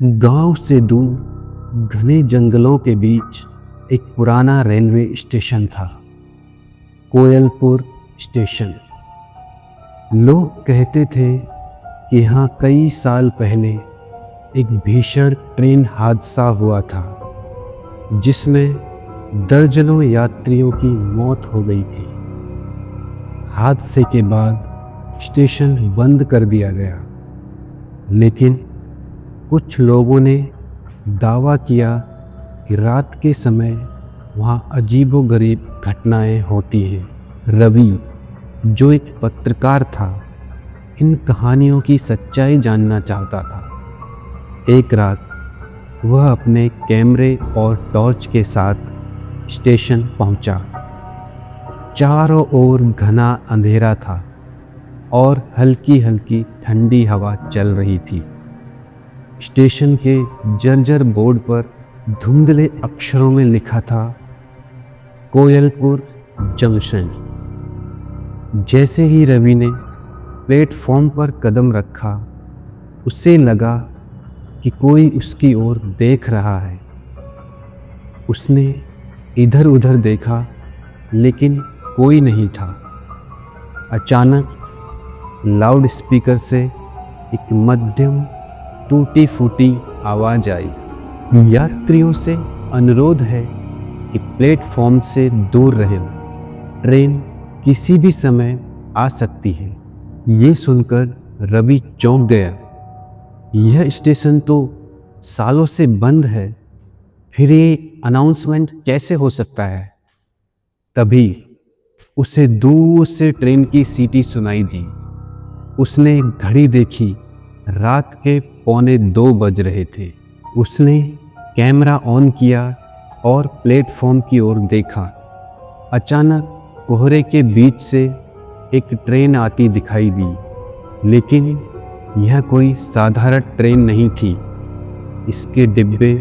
गांव से दूर घने जंगलों के बीच एक पुराना रेलवे स्टेशन था, कोयलपुर स्टेशन। लोग कहते थे कि यहाँ कई साल पहले एक भीषण ट्रेन हादसा हुआ था, जिसमें दर्जनों यात्रियों की मौत हो गई थी। हादसे के बाद स्टेशन बंद कर दिया गया, लेकिन कुछ लोगों ने दावा किया कि रात के समय वहाँ अजीबोगरीब घटनाएं होती हैं। रवि, जो एक पत्रकार था, इन कहानियों की सच्चाई जानना चाहता था। एक रात वह अपने कैमरे और टॉर्च के साथ स्टेशन पहुंचा। चारों ओर घना अंधेरा था और हल्की हल्की ठंडी हवा चल रही थी। स्टेशन के जर्जर बोर्ड पर धुंधले अक्षरों में लिखा था, कोयलपुर जंक्शन। जैसे ही रवि ने प्लेटफॉर्म पर कदम रखा, उसे लगा कि कोई उसकी ओर देख रहा है। उसने इधर उधर देखा, लेकिन कोई नहीं था। अचानक लाउड स्पीकर से एक मध्यम टूटी फूटी आवाज़ आई, यात्रियों से अनुरोध है कि प्लेटफॉर्म से दूर रहें, ट्रेन किसी भी समय आ सकती है। ये सुनकर रवि चौंक गया। यह स्टेशन तो सालों से बंद है, फिर ये अनाउंसमेंट कैसे हो सकता है? तभी उसे दूर से ट्रेन की सीटी सुनाई दी। उसने घड़ी देखी, रात के 1:45 बज रहे थे। उसने कैमरा ऑन किया और प्लेटफॉर्म की ओर देखा। अचानक कोहरे के बीच से एक ट्रेन आती दिखाई दी, लेकिन यह कोई साधारण ट्रेन नहीं थी। इसके डिब्बे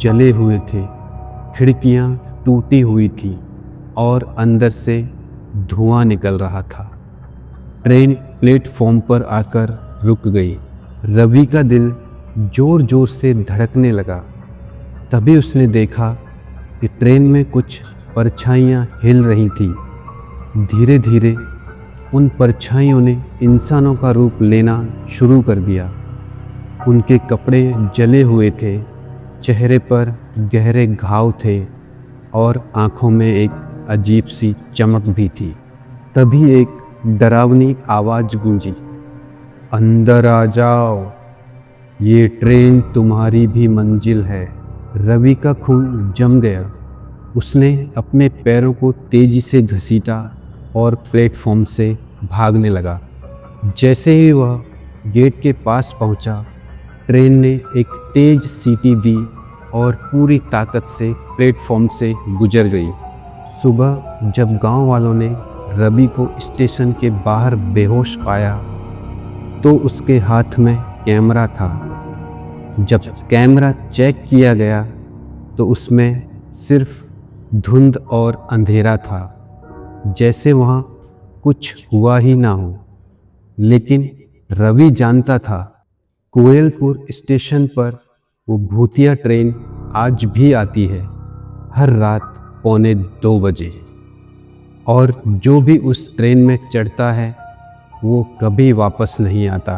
जले हुए थे, खिड़कियां टूटी हुई थी और अंदर से धुआं निकल रहा था। ट्रेन प्लेटफॉर्म पर आकर रुक गई। रवि का दिल जोर जोर से धड़कने लगा। तभी उसने देखा कि ट्रेन में कुछ परछाइयाँ हिल रही थी। धीरे धीरे उन परछाइयों ने इंसानों का रूप लेना शुरू कर दिया। उनके कपड़े जले हुए थे, चेहरे पर गहरे घाव थे और आँखों में एक अजीब सी चमक भी थी। तभी एक डरावनी आवाज़ गूंजी, अंदर आ जाओ, ये ट्रेन तुम्हारी भी मंजिल है। रवि का खून जम गया। उसने अपने पैरों को तेजी से घसीटा और प्लेटफॉर्म से भागने लगा। जैसे ही वह गेट के पास पहुंचा, ट्रेन ने एक तेज सीटी दी और पूरी ताकत से प्लेटफॉर्म से गुजर गई। सुबह जब गांव वालों ने रवि को स्टेशन के बाहर बेहोश पाया, तो उसके हाथ में कैमरा था। जब कैमरा चेक किया गया तो उसमें सिर्फ धुंध और अंधेरा था, जैसे वहाँ कुछ हुआ ही ना हो। लेकिन रवि जानता था, कोयलपुर स्टेशन पर वो भूतिया ट्रेन आज भी आती है, हर रात 1:45 बजे। और जो भी उस ट्रेन में चढ़ता है, वो कभी वापस नहीं आता।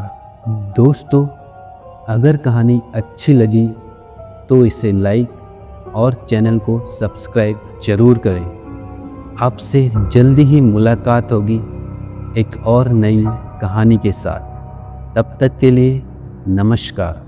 दोस्तों, अगर कहानी अच्छी लगी तो इसे लाइक और चैनल को सब्सक्राइब जरूर करें। आपसे जल्दी ही मुलाकात होगी एक और नई कहानी के साथ। तब तक के लिए नमस्कार।